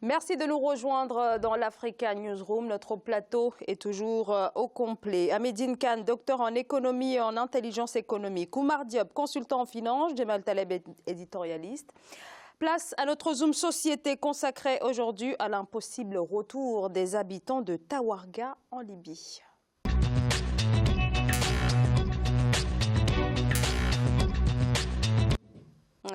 Merci de nous rejoindre dans l'Africa Newsroom. Notre plateau est toujours au complet. Ahmedine Khan, docteur en économie et en intelligence économique. Oumar Diop, consultant en finance. Jemal Taleb, éditorialiste. Place à notre Zoom Société consacré aujourd'hui à l'impossible retour des habitants de Tawarga en Libye.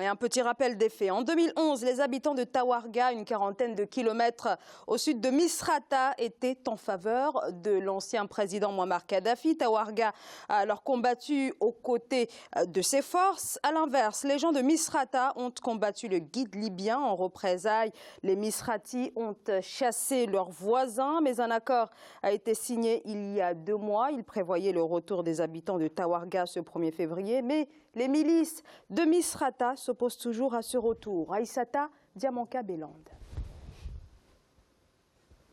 Et un petit rappel des faits. En 2011, les habitants de Tawarga, une quarantaine de kilomètres au sud de Misrata, étaient en faveur de l'ancien président Muammar Kadhafi. Tawarga a alors combattu aux côtés de ses forces. À l'inverse, les gens de Misrata ont combattu le guide libyen. En représailles, les Misratis ont chassé leurs voisins. Mais un accord a été signé il y a 2 mois. Il prévoyait le retour des habitants de Tawarga ce 1er février. Mais les milices de Misrata s'opposent toujours à ce retour. Aïssata Diamanka Belande.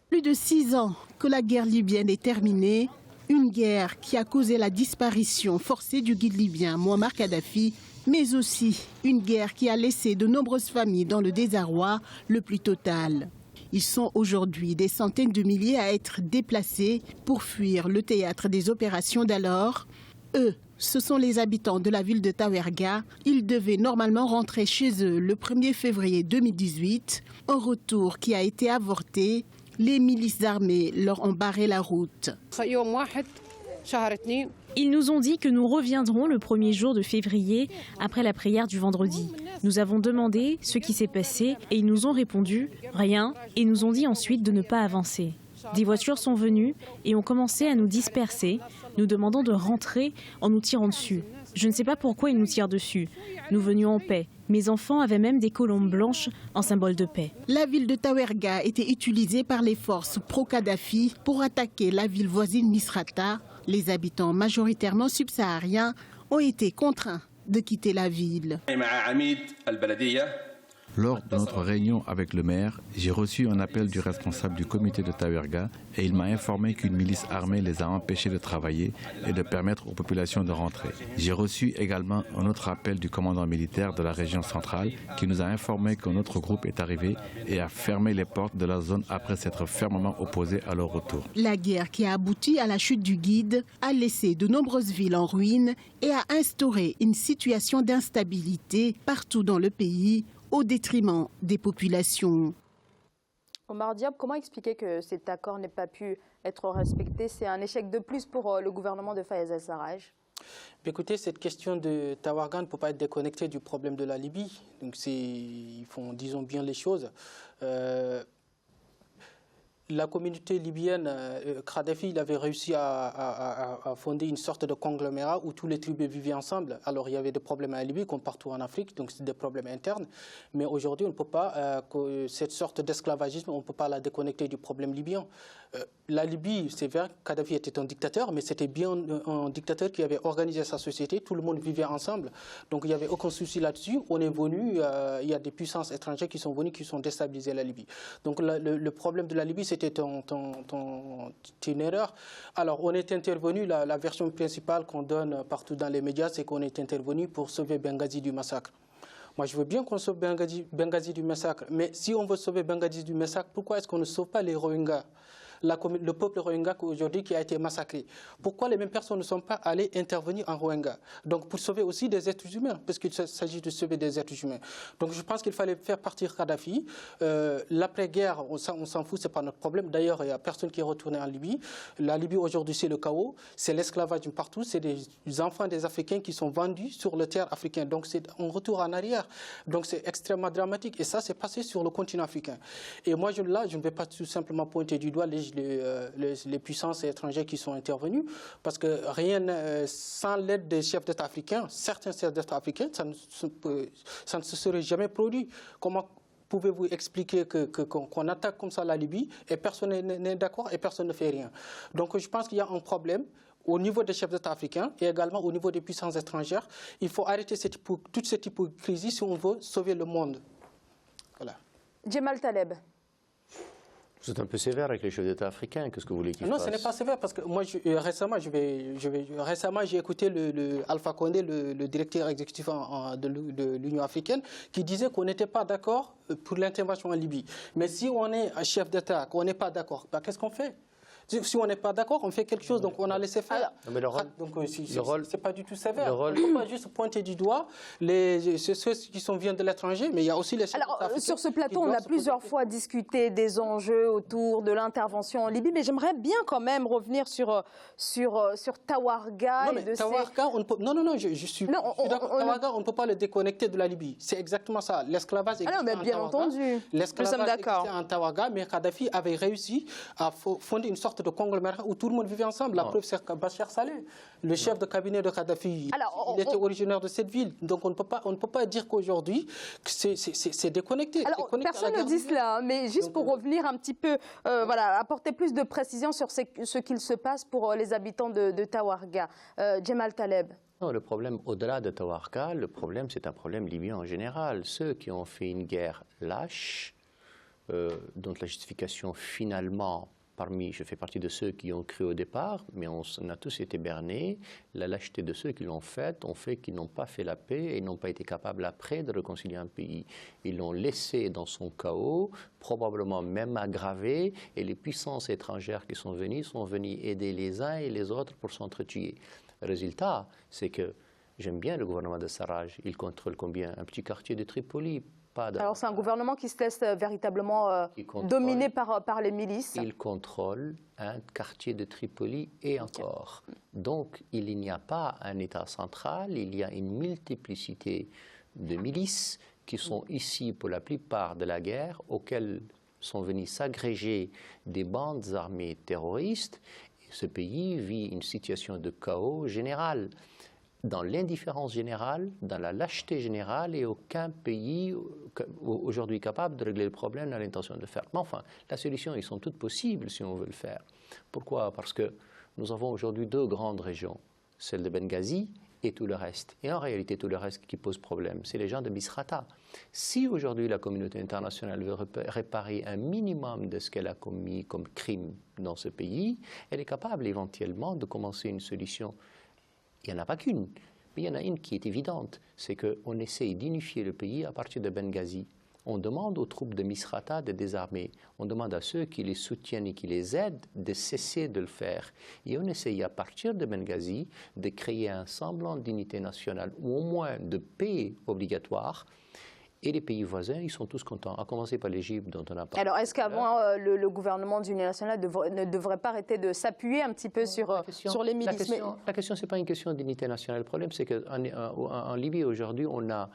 Plus de 6 ans que la guerre libyenne est terminée, une guerre qui a causé la disparition forcée du guide libyen Muammar Kadhafi, mais aussi une guerre qui a laissé de nombreuses familles dans le désarroi le plus total. Ils sont aujourd'hui des centaines de milliers à être déplacés pour fuir le théâtre des opérations d'alors. Eux, ce sont les habitants de la ville de Tawarga. Ils devaient normalement rentrer chez eux le 1er février 2018. Un retour qui a été avorté. Les milices armées leur ont barré la route. Ils nous ont dit que nous reviendrons le 1er jour de février après la prière du vendredi. Nous avons demandé ce qui s'est passé et ils nous ont répondu « rien » et nous ont dit ensuite de ne pas avancer. Des voitures sont venues et ont commencé à nous disperser, nous demandant de rentrer en nous tirant dessus. Je ne sais pas pourquoi ils nous tirent dessus. Nous venions en paix. Mes enfants avaient même des colombes blanches en symbole de paix. La ville de Tawarga était utilisée par les forces pro-Kadhafi pour attaquer la ville voisine Misrata. Les habitants majoritairement subsahariens ont été contraints de quitter la ville. Lors de notre réunion avec le maire, j'ai reçu un appel du responsable du comité de Tawarga et il m'a informé qu'une milice armée les a empêchés de travailler et de permettre aux populations de rentrer. J'ai reçu également un autre appel du commandant militaire de la région centrale qui nous a informé qu'un autre groupe est arrivé et a fermé les portes de la zone après s'être fermement opposé à leur retour. La guerre qui a abouti à la chute du guide a laissé de nombreuses villes en ruine et a instauré une situation d'instabilité partout dans le pays, au détriment des populations. Omar Diop, comment expliquer que cet accord n'ait pas pu être respecté? C'est un échec de plus pour le gouvernement de Fayez al-Sarraj. Écoutez, cette question de Tawarga ne peut pas être déconnectée du problème de la Libye. Donc ils font, disons bien les choses. La communauté libyenne, Kadhafi, il avait réussi à fonder une sorte de conglomérat où tous les tribus vivaient ensemble. Alors il y avait des problèmes en Libye comme partout en Afrique, donc c'est des problèmes internes. Mais aujourd'hui, on ne peut pas, cette sorte d'esclavagisme, on ne peut pas la déconnecter du problème libyen. La Libye, c'est vrai, Kadhafi était un dictateur, mais c'était bien un dictateur qui avait organisé sa société, tout le monde vivait ensemble. Donc il n'y avait aucun souci là-dessus. On est venu, il y a des puissances étrangères qui sont venues, qui sont déstabilisées la Libye. Donc le problème de la Libye, c'était une erreur. Alors on est intervenu, la version principale qu'on donne partout dans les médias, c'est qu'on est intervenu pour sauver Benghazi du massacre. Moi, je veux bien qu'on sauve Benghazi du massacre, mais si on veut sauver Benghazi du massacre, pourquoi est-ce qu'on ne sauve pas les Rohingyas, le peuple Rohingya aujourd'hui qui a été massacré? Pourquoi les mêmes personnes ne sont pas allées intervenir en Rohingya? Donc pour sauver aussi des êtres humains, parce qu'il s'agit de sauver des êtres humains. Donc je pense qu'il fallait faire partir Kadhafi. L'après-guerre, on s'en fout, ce n'est pas notre problème. D'ailleurs, il n'y a personne qui est retourné en Libye. La Libye aujourd'hui, c'est le chaos, c'est l'esclavage partout, c'est des enfants des Africains qui sont vendus sur le terre africain. Donc c'est un retour en arrière. Donc c'est extrêmement dramatique. Et ça, c'est passé sur le continent africain. Et moi, là, je ne vais pas tout simplement pointer du doigt les puissances étrangères qui sont intervenues, parce que rien, sans l'aide des chefs d'État africains, certains chefs d'État africains, ça ne se serait jamais produit. Comment pouvez-vous expliquer qu'on attaque comme ça la Libye et personne n'est d'accord et personne ne fait rien? Donc je pense qu'il y a un problème au niveau des chefs d'État africains et également au niveau des puissances étrangères. Il faut arrêter toute cette hypocrisie si on veut sauver le monde. Voilà. Jemal Taleb. Vous êtes un peu sévère avec les chefs d'État africains. Qu'est-ce que vous voulez qu'ils fassent? Non, ce n'est pas sévère parce que moi, récemment, j'ai écouté Alpha Condé, le directeur exécutif de l'Union africaine, qui disait qu'on n'était pas d'accord pour l'intervention en Libye. Mais si on est un chef d'État, qu'on n'est pas d'accord, ben, qu'est-ce qu'on fait? Si on n'est pas d'accord, on fait quelque chose, donc on a laissé faire. Non, mais c'est pas du tout sévère. On ne peut pas juste pointer du doigt ceux qui viennent de l'étranger, mais il y a aussi les chefs d'État africains. Sur ce plateau, on a plusieurs fois discuté des enjeux autour de l'intervention en Libye, mais j'aimerais bien quand même revenir sur Tawarga. Non, mais Tawarga, on ne peut... Non, je suis d'accord. Tawarga, on ne peut pas le déconnecter de la Libye. C'est exactement ça. L'esclavage existait mais bien entendu. L'esclavage existait en Tawarga, mais Kadhafi avait réussi à fonder une sorte de conglomérat où tout le monde vivait ensemble. La preuve, c'est Bachar Saleh, le chef de cabinet de Kadhafi. Il était originaire de cette ville. Donc on ne peut pas dire qu'aujourd'hui, c'est déconnecté. Alors, personne ne dit cela, mais juste pour revenir un petit peu, apporter plus de précision sur ce qu'il se passe pour les habitants de Tawarga. Djemal Taleb. Non, le problème, au-delà de Tawarga, le problème, c'est un problème libyen en général. Ceux qui ont fait une guerre lâche, dont la justification finalement... je fais partie de ceux qui ont cru au départ, mais on a tous été bernés. La lâcheté de ceux qui l'ont faite ont fait qu'ils n'ont pas fait la paix et n'ont pas été capables après de réconcilier un pays. Ils l'ont laissé dans son chaos, probablement même aggravé, et les puissances étrangères qui sont venues aider les uns et les autres pour s'entretuer. Le résultat, c'est que j'aime bien le gouvernement de Sarraj. Il contrôle combien? Un petit quartier de Tripoli. Alors c'est un gouvernement qui se laisse véritablement dominer par les milices. Il contrôle un quartier de Tripoli et encore. Donc il n'y a pas un État central, il y a une multiplicité de milices qui sont ici pour la plupart de la guerre, auxquelles sont venus s'agréger des bandes armées terroristes. Et ce pays vit une situation de chaos général. Dans l'indifférence générale, dans la lâcheté générale, et aucun pays aujourd'hui capable de régler le problème a l'intention de le faire. Mais enfin, la solution, ils sont toutes possibles si on veut le faire. Pourquoi? Parce que nous avons aujourd'hui deux grandes régions, celle de Benghazi et tout le reste. Et en réalité, tout le reste qui pose problème, c'est les gens de Misrata. Si aujourd'hui la communauté internationale veut réparer un minimum de ce qu'elle a commis comme crime dans ce pays, elle est capable éventuellement de commencer une solution. Il n'y en a pas qu'une, mais il y en a une qui est évidente, c'est qu'on essaye d'unifier le pays à partir de Benghazi. On demande aux troupes de Misrata de désarmer, on demande à ceux qui les soutiennent et qui les aident de cesser de le faire. Et on essaye à partir de Benghazi de créer un semblant d'unité nationale, ou au moins de paix obligatoire. Et les pays voisins, ils sont tous contents, à commencer par l'Égypte dont on a parlé. Alors, est-ce qu'avant, le gouvernement d'union nationale ne devrait pas arrêter de s'appuyer un petit peu sur les milices? La question, ce n'est pas une question d'unité nationale. Le problème, c'est qu'en Libye, aujourd'hui, on a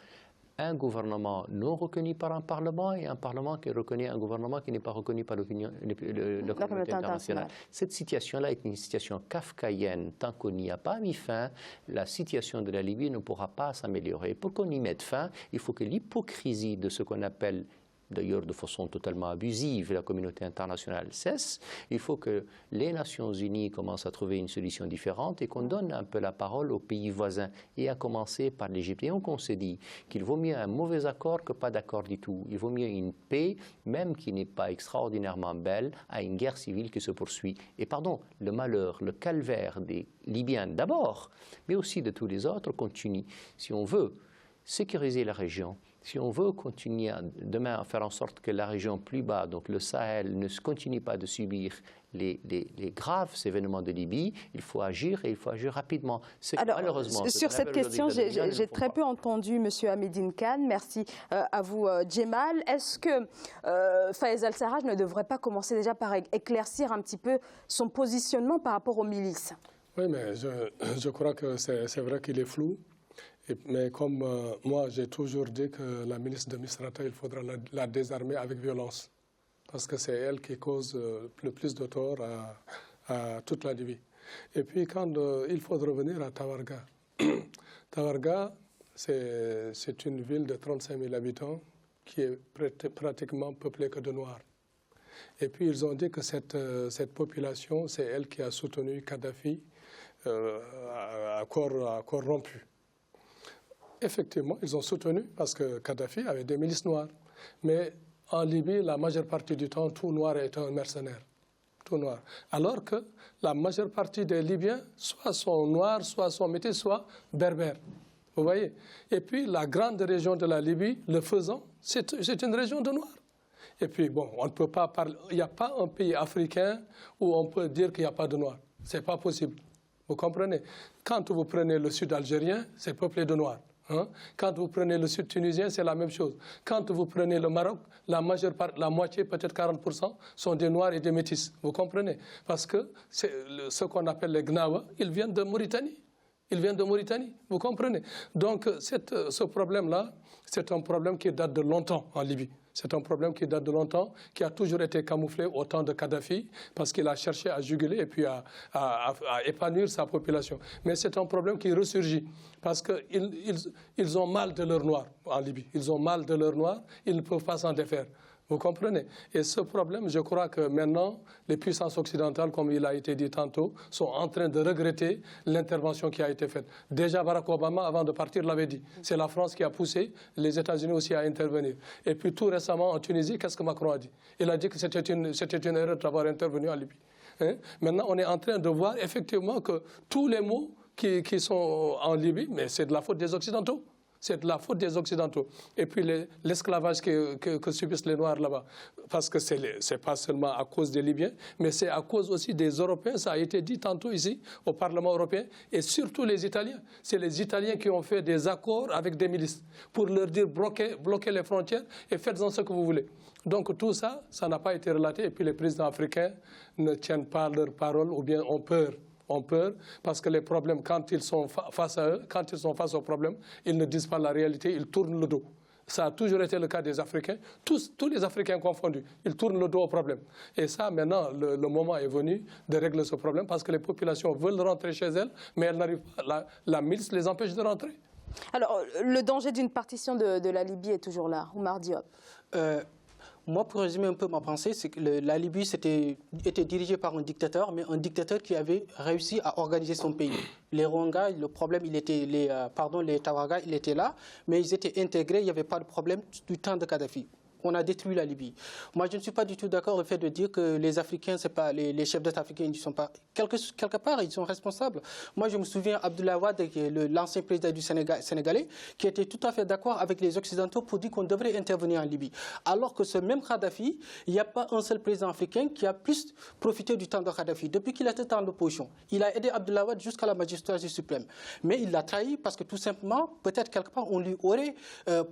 un gouvernement non reconnu par un parlement et un parlement qui reconnaît un gouvernement qui n'est pas reconnu par la communauté internationale. Cette situation-là est une situation kafkaïenne. Tant qu'on n'y a pas mis fin, la situation de la Libye ne pourra pas s'améliorer. Pour qu'on y mette fin, il faut que l'hypocrisie de ce qu'on appelle, d'ailleurs de façon totalement abusive, la communauté internationale cesse. Il faut que les Nations Unies commencent à trouver une solution différente et qu'on donne un peu la parole aux pays voisins, et à commencer par l'Égypte. Et on se dit qu'il vaut mieux un mauvais accord que pas d'accord du tout. Il vaut mieux une paix, même qui n'est pas extraordinairement belle, à une guerre civile qui se poursuit. Et pardon, le malheur, le calvaire des Libyens d'abord, mais aussi de tous les autres continue. Si on veut sécuriser la région, si on veut continuer demain à faire en sorte que la région plus bas, donc le Sahel, ne continue pas de subir les graves événements de Libye, il faut agir et il faut agir rapidement. Alors, malheureusement, sur cette question, j'ai très peu entendu M. Hamidine Khan. Merci à vous, Djemal. Est-ce que Fayez al-Sarraj ne devrait pas commencer déjà par éclaircir un petit peu son positionnement par rapport aux milices? Oui, mais je crois que c'est vrai qu'il est flou. Mais comme moi, j'ai toujours dit que la milice de Misrata, il faudra la désarmer avec violence. Parce que c'est elle qui cause le plus de tort à toute la Libye. Et puis, quand il faut revenir à Tawarga. Tawarga, c'est une ville de 35 000 habitants qui est pratiquement peuplée que de Noirs. Et puis, ils ont dit que cette population, c'est elle qui a soutenu Kadhafi à corps rompu. Effectivement, ils ont soutenu parce que Kadhafi avait des milices noires. Mais en Libye, la majeure partie du temps, tout noir est un mercenaire. Tout noir. Alors que la majeure partie des Libyens, soit sont noirs, soit sont métis, soit berbères. Vous voyez? Et puis la grande région de la Libye, le Fezzan, c'est une région de noirs. Et puis, bon, on ne peut pas parler. Il n'y a pas un pays africain où on peut dire qu'il n'y a pas de noirs. Ce n'est pas possible. Vous comprenez? Quand vous prenez le sud algérien, c'est peuplé de noirs. Hein? Quand vous prenez le sud tunisien, c'est la même chose. Quand vous prenez le Maroc, la moitié, peut-être 40%, sont des noirs et des métis. Vous comprenez? Parce que ce qu'on appelle les Gnawa, ils viennent de Mauritanie. Ils viennent de Mauritanie, vous comprenez? Donc, ce problème-là, c'est un problème qui date de longtemps en Libye. C'est un problème qui date de longtemps, qui a toujours été camouflé au temps de Kadhafi, parce qu'il a cherché à juguler et puis à épanouir sa population. Mais c'est un problème qui ressurgit, parce qu'ils ont mal de leur noir en Libye. Ils ont mal de leur noir, ils ne peuvent pas s'en défaire. Vous comprenez? Et ce problème, je crois que maintenant, les puissances occidentales, comme il a été dit tantôt, sont en train de regretter l'intervention qui a été faite. Déjà, Barack Obama, avant de partir, l'avait dit. C'est la France qui a poussé les États-Unis aussi à intervenir. Et puis tout récemment, en Tunisie, qu'est-ce que Macron a dit? Il a dit que c'était une erreur d'avoir intervenu en Libye. Hein? Maintenant, on est en train de voir effectivement que tous les maux qui sont en Libye, mais c'est de la faute des Occidentaux. C'est de la faute des Occidentaux. Et puis l'esclavage que subissent les Noirs là-bas. Parce que ce n'est pas seulement à cause des Libyens, mais c'est à cause aussi des Européens. Ça a été dit tantôt ici, au Parlement européen, et surtout les Italiens. C'est les Italiens qui ont fait des accords avec des milices pour leur dire bloquez les frontières et faites-en ce que vous voulez. Donc tout ça, ça n'a pas été relaté. Et puis les présidents africains ne tiennent pas leurs paroles ou bien ont peur. Ont peur parce que les problèmes, quand ils sont face à eux, quand ils sont face aux problèmes, ils ne disent pas la réalité, ils tournent le dos. Ça a toujours été le cas des Africains, tous les Africains confondus, ils tournent le dos aux problèmes. Et ça, maintenant, le moment est venu de régler ce problème parce que les populations veulent rentrer chez elles, mais elles n'arrivent pas. La milice les empêche de rentrer. Alors, le danger d'une partition de la Libye est toujours là. Oumar Diop. Moi, pour résumer un peu ma pensée, c'est que la Libye était dirigée par un dictateur, mais un dictateur qui avait réussi à organiser son pays. Les Rwandais, le problème, les Tawarga, ils étaient là, mais ils étaient intégrés, il n'y avait pas de problème du temps de Kadhafi. On a détruit la Libye. Moi, je ne suis pas du tout d'accord au fait de dire que les Africains, c'est pas les chefs d'État africains, ils ne sont pas... Quelque part, ils sont responsables. Moi, je me souviens Abdoulaye Wade, l'ancien président du Sénégalais, qui était tout à fait d'accord avec les Occidentaux pour dire qu'on devrait intervenir en Libye. Alors que ce même Kadhafi, il n'y a pas un seul président africain qui a plus profité du temps de Kadhafi. Depuis qu'il était dans l'opposition, il a aidé Abdoulaye Wade jusqu'à la magistrature suprême. Mais il l'a trahi parce que tout simplement, peut-être quelque part, on lui aurait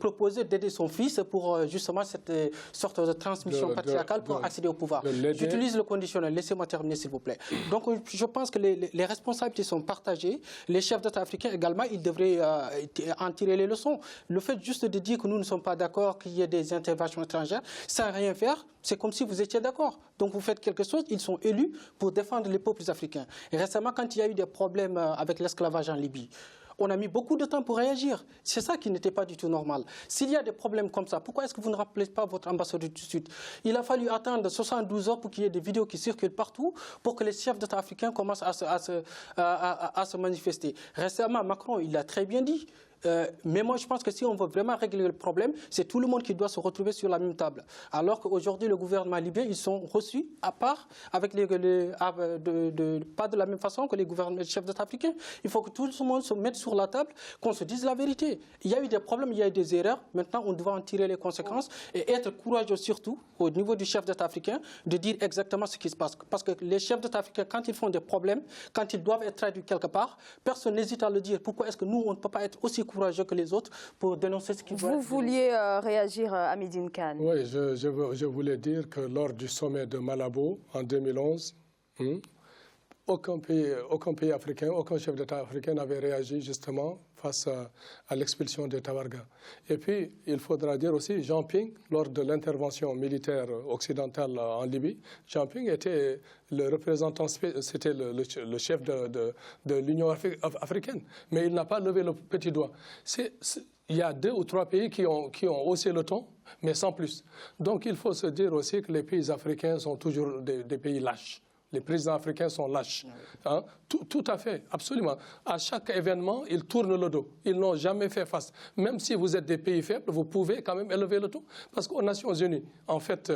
proposé d'aider son fils pour justement cette sorte de transmission patriarcale pour accéder au pouvoir. J'utilise le conditionnel. Laissez-moi terminer, s'il vous plaît. Donc, je pense que les responsabilités sont partagées. Les chefs d'État africains également, ils devraient en tirer les leçons. Le fait juste de dire que nous ne sommes pas d'accord qu'il y ait des interventions étrangères sans rien faire, c'est comme si vous étiez d'accord. Donc, vous faites quelque chose, ils sont élus pour défendre les peuples africains. Et récemment, quand il y a eu des problèmes avec l'esclavage en Libye, on a mis beaucoup de temps pour réagir. C'est ça qui n'était pas du tout normal. S'il y a des problèmes comme ça, pourquoi est-ce que vous ne rappelez pas votre ambassadeur du Sud? Il a fallu attendre 72 heures pour qu'il y ait des vidéos qui circulent partout pour que les chefs d'État africains commencent à se manifester. Récemment, Macron, il l'a très bien dit. Mais moi, je pense que si on veut vraiment régler le problème, c'est tout le monde qui doit se retrouver sur la même table. Alors qu'aujourd'hui, le gouvernement libyen, ils sont reçus à part, avec pas de la même façon que les chefs d'État africains. Il faut que tout le monde se mette sur la table, qu'on se dise la vérité. Il y a eu des problèmes, il y a eu des erreurs. Maintenant, on doit en tirer les conséquences et être courageux surtout, au niveau du chef d'État africain, de dire exactement ce qui se passe. Parce que les chefs d'État africains, quand ils font des problèmes, quand ils doivent être traduits quelque part, personne n'hésite à le dire. Pourquoi est-ce que nous, on ne peut pas être aussi courageux que les autres pour dénoncer ce qui doit être dénoncé? Vous vouliez réagir, Hamidine Kane? Oui, je voulais dire que lors du sommet de Malabo en 2011, aucun pays africain, aucun chef d'État africain n'avait réagi justement face à l'expulsion des Tawarga. Et puis, il faudra dire aussi, Jean Ping, lors de l'intervention militaire occidentale en Libye, Jean Ping était le représentant, c'était le chef de l'Union africaine. Mais il n'a pas levé le petit doigt. Il y a 2 ou 3 pays qui ont haussé le ton, mais sans plus. Donc, il faut se dire aussi que les pays africains sont toujours des pays lâches. Les présidents africains sont lâches. Hein? Tout à fait, absolument. À chaque événement, ils tournent le dos. Ils n'ont jamais fait face. Même si vous êtes des pays faibles, vous pouvez quand même élever le ton. Parce qu'aux Nations Unies, en fait,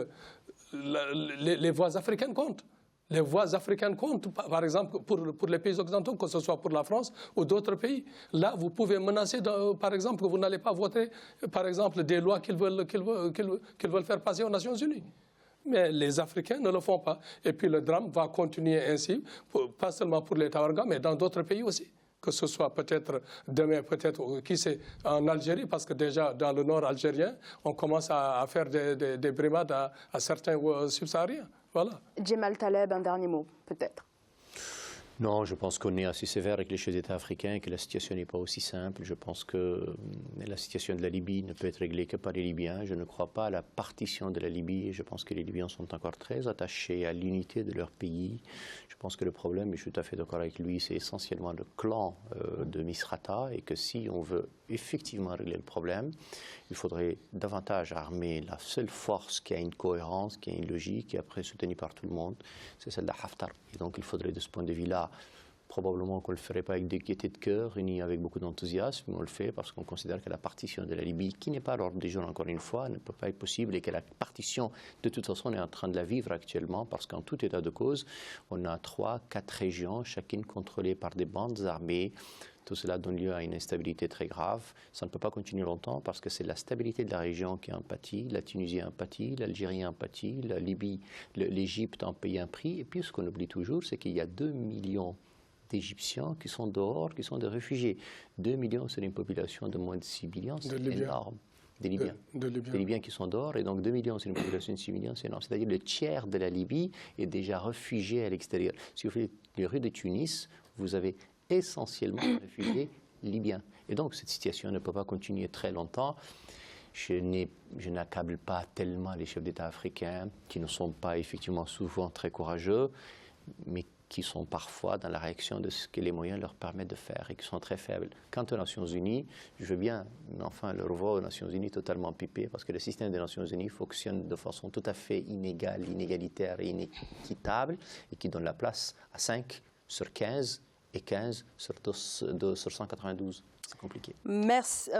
les voix africaines comptent. Les voix africaines comptent, par exemple, pour les pays occidentaux, que ce soit pour la France ou d'autres pays. Là, vous pouvez menacer, par exemple, que vous n'allez pas voter, par exemple, des lois qu'ils veulent faire passer aux Nations Unies. Mais les Africains ne le font pas. Et puis le drame va continuer ainsi, pas seulement pour les Tawarga, mais dans d'autres pays aussi. Que ce soit peut-être demain, peut-être, qui sait, en Algérie, parce que déjà dans le nord algérien, on commence à faire des brimades à certains subsahariens. Voilà. Djemal Taleb, un dernier mot, peut-être. Non, je pense qu'on est assez sévère avec les chefs d'État africains et que la situation n'est pas aussi simple. Je pense que la situation de la Libye ne peut être réglée que par les Libyens. Je ne crois pas à la partition de la Libye. Je pense que les Libyens sont encore très attachés à l'unité de leur pays. Je pense que le problème, et je suis tout à fait d'accord avec lui, c'est essentiellement le clan de Misrata et que si on veut effectivement régler le problème, il faudrait davantage armer la seule force qui a une cohérence, qui a une logique et après soutenue par tout le monde, c'est celle de Haftar. Et donc il faudrait de ce point de vue-là, probablement qu'on ne le ferait pas avec des gaietés de cœur, ni avec beaucoup d'enthousiasme, mais on le fait parce qu'on considère que la partition de la Libye, qui n'est pas à l'ordre des jours encore une fois, ne peut pas être possible et que la partition, de toute façon, on est en train de la vivre actuellement parce qu'en tout état de cause, on a 3-4 régions, chacune contrôlée par des bandes armées. Tout cela donne lieu à une instabilité très grave. Ça ne peut pas continuer longtemps parce que c'est la stabilité de la région qui en pâtit. La Tunisie en pâtit, l'Algérie en pâtit, la Libye, l'Égypte en paye un prix. Et puis ce qu'on oublie toujours, c'est qu'il y a 2 millions d'Égyptiens qui sont dehors, qui sont des réfugiés. 2 millions, c'est une population de moins de 6 millions, c'est énorme. Des Libyens. Des Libyens qui sont dehors, et donc 2 millions, c'est une population de 6 millions, c'est énorme. C'est-à-dire le tiers de la Libye est déjà réfugié à l'extérieur. Si vous faites les rues de Tunis, vous avez essentiellement des réfugiés libyens. Et donc cette situation ne peut pas continuer très longtemps. Je n'accable pas tellement les chefs d'État africains, qui ne sont pas effectivement souvent très courageux, mais qui sont parfois dans la réaction de ce que les moyens leur permettent de faire et qui sont très faibles. Quant aux Nations Unies, je veux bien, mais enfin, le revoir aux Nations Unies totalement pipé, parce que le système des Nations Unies fonctionne de façon tout à fait inégale, inégalitaire et inéquitable, et qui donne la place à 5 sur 15 et 15 sur 192. C'est compliqué. Merci.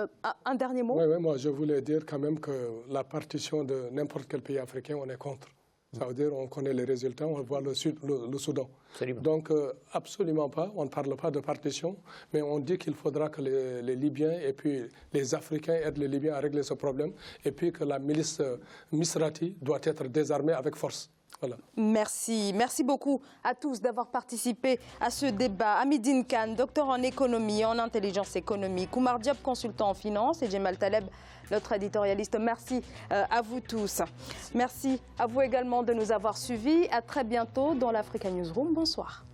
Un dernier mot? Oui, moi je voulais dire quand même que la partition de n'importe quel pays africain, on est contre. Ça veut dire qu'on connaît les résultats, on voit le Soudan. Absolument. Donc, absolument pas, on ne parle pas de partition, mais on dit qu'il faudra que les Libyens et puis les Africains aident les Libyens à régler ce problème, et puis que la milice Misrati doit être désarmée avec force. Voilà. Merci. Merci beaucoup à tous d'avoir participé à ce débat. Hamidine Khan, docteur en économie et en intelligence économique, Oumar Diop, consultant en finance, et Djemal Taleb, notre éditorialiste. Merci à vous tous. Merci à vous également de nous avoir suivis. À très bientôt dans l'Africa Newsroom. Bonsoir.